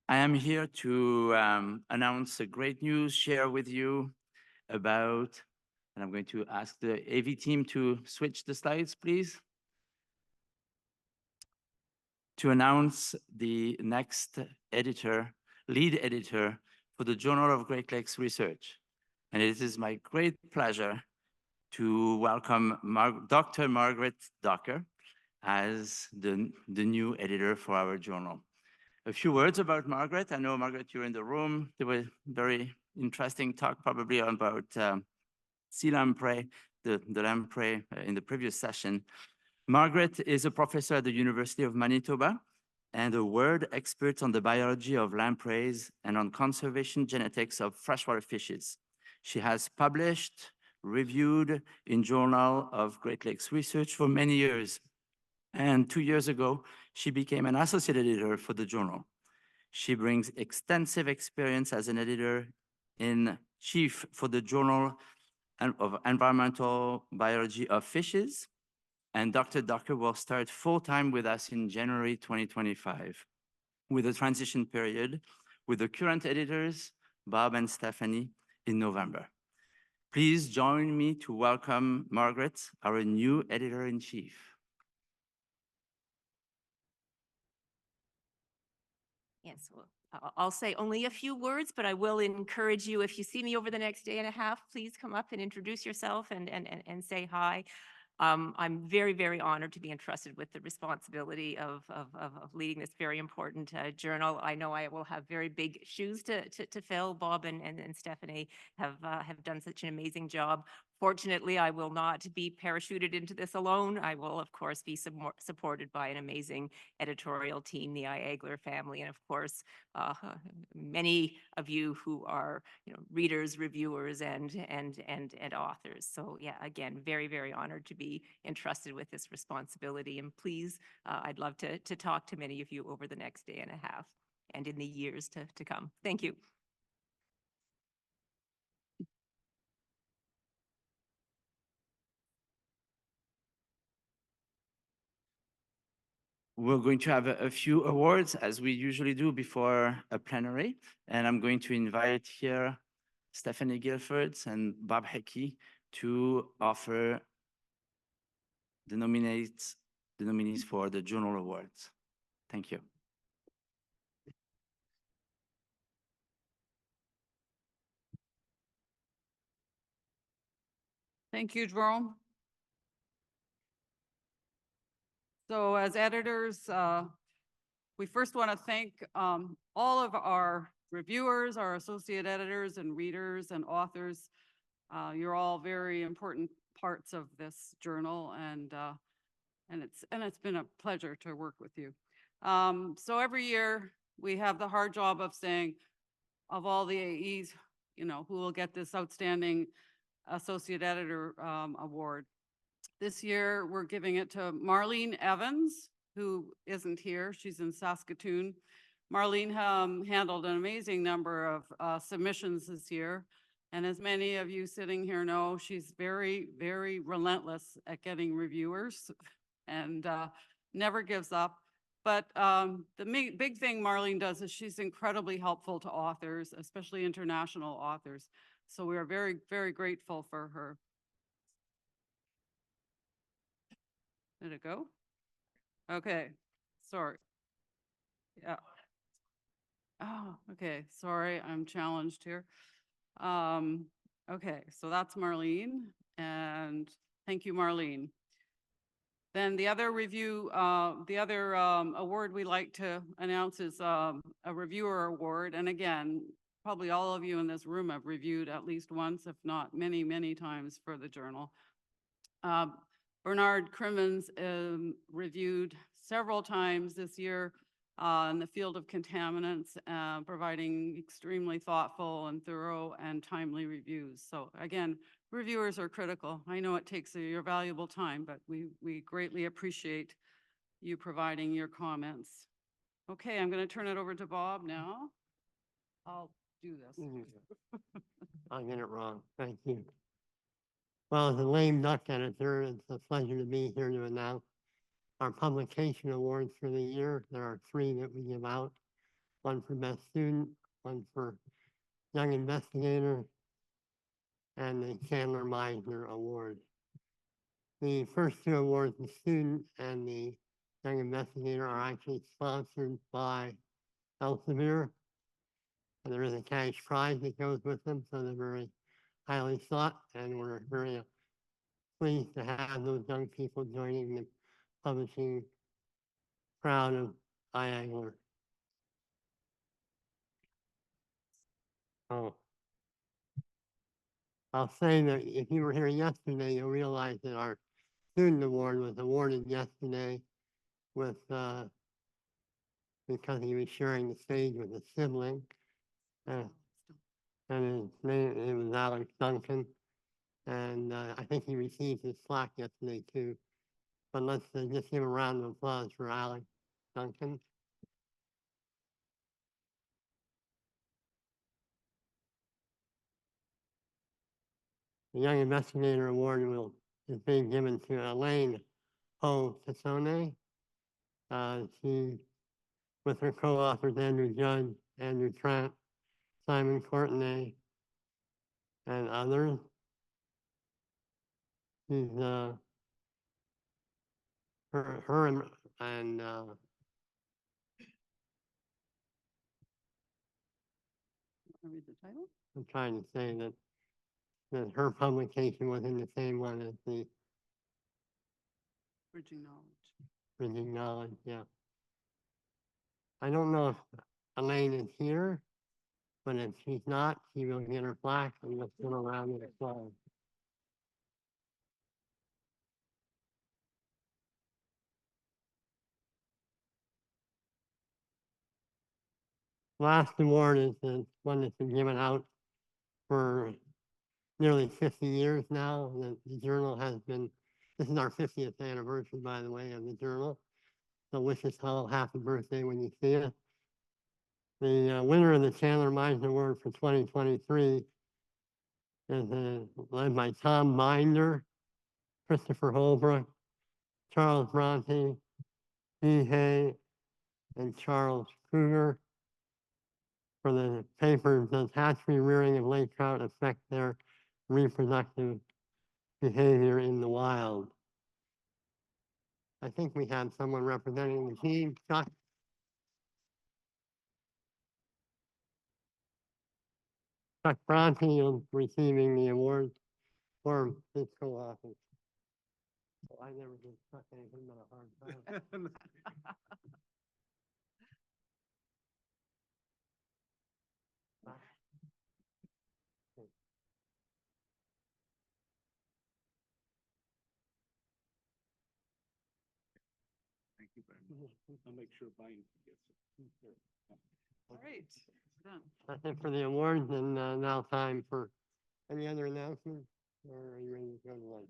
I am here to announce a great news, share with you about, and I'm going to ask the AV team to switch the slides, please, to announce the next editor, lead editor for the Journal of Great Lakes Research. And it is my great pleasure to welcome Dr. Margaret Docker as the new editor for our journal. A few words about Margaret. I know, Margaret, you're in the room. There was very interesting talk probably about sea lamprey, the lamprey in the previous session. Margaret is a professor at the University of Manitoba and a world expert on the biology of lampreys and on conservation genetics of freshwater fishes. She has published, reviewed in Journal of Great Lakes Research for many years. And 2 years ago, she became an associate editor for the journal. She brings extensive experience as an editor-in-chief for the Journal of Environmental Biology of Fishes. And Dr. Docker will start full-time with us in January 2025, with a transition period with the current editors, Bob and Stephanie, in November. Please join me to welcome Margaret, our new editor-in-chief. Yes, well, I'll say only a few words, but I will encourage you, if you see me over the next day and a half, please come up and introduce yourself and say hi. I'm very, very honored to be entrusted with the responsibility of leading this very important journal. I know I will have very big shoes to fill. Bob and Stephanie have done such an amazing job. Fortunately, I will not be parachuted into this alone. I will, of course, be supported by an amazing editorial team, the Egler family, and of course, many of you who are, readers, reviewers, and authors. So yeah, again, very, very honored to be entrusted with this responsibility. And please, I'd love to talk to many of you over the next day and a half and in the years to come. Thank you. We're going to have a few awards, as we usually do before a plenary. And I'm going to invite here Stephanie Guilford and Bob Hickey to offer the nominees for the Journal Awards. Thank you. Thank you, Jerome. So as editors, we first want to thank all of our reviewers, our associate editors and readers and authors. You're all very important parts of this journal, and it's been a pleasure to work with you. So every year we have the hard job of saying, of all the AEs, who will get this outstanding associate editor award. This year, we're giving it to Marlene Evans, who isn't here. She's in Saskatoon. Marlene handled an amazing number of submissions this year. And as many of you sitting here know, she's very, very relentless at getting reviewers and never gives up. But the big thing Marlene does is she's incredibly helpful to authors, especially international authors. So we are very, very grateful for her. Did it go? Okay, sorry. Yeah. Oh, okay, sorry, I'm challenged here. Okay, so that's Marlene, and thank you, Marlene. Then the other award we like to announce is a reviewer award. And again, probably all of you in this room have reviewed at least once, if not many, many times for the journal. Bernard Crimmins reviewed several times this year in the field of contaminants, providing extremely thoughtful and thorough and timely reviews. So again, reviewers are critical. I know it takes your valuable time, but we greatly appreciate you providing your comments. Okay, I'm going to turn it over to Bob now. I'll do this. I get it wrong. Thank you. Well, as a lame duck editor, it's a pleasure to be here to announce our publication awards for the year. There are 3 that we give out. one for best student, one for young investigator, and the Chandler Meisner Award. The first two awards, the student and the young investigator, are actually sponsored by Elsevier. And there is a cash prize that goes with them, so they're very highly sought, and we're very pleased to have those young people joining the publishing crowd of IAGLR. Oh. I'll say that if you were here yesterday, you'll realize that our student award was awarded yesterday with, because he was sharing the stage with a sibling. And his name, it was Alex Duncan. And I think he received his plaque yesterday too. But let's just give a round of applause for Alex Duncan. The Young Investigator Award is being given to Elaine Ho Tassone. She, with her co-authors Andrew Judd, Andrew Trent, Simon Courtenay, and others. She's her and Read the title? I'm trying to say that her publication was in the same one as the Bridging Knowledge. Bridging Knowledge, yeah. I don't know if Elaine is here, but if she's not, she will get her plaque and let's go around with applause. Last award is the one that's been given out for nearly 50 years now. The journal has been, this is our 50th anniversary, by the way, of the journal. So wish us all happy birthday when you see it. The winner of the Chandler Meisner Award for 2023 is led by Tom Binder, Christopher Holbrook, Charles Bronte, Dee Hay, and Charles Kruger for the paper, Does Hatchery Rearing of Lake Trout Affect Their Reproductive Behavior in the Wild? I think we have someone representing the team. Chuck Bronte is receiving the award for his co-author. Oh, I never did Chuck anything but a hard time. Thank you very much. I'll make sure Brian gets it. All right, done. That's it for the awards, and now time for any other announcements, or are you ready to go to lunch?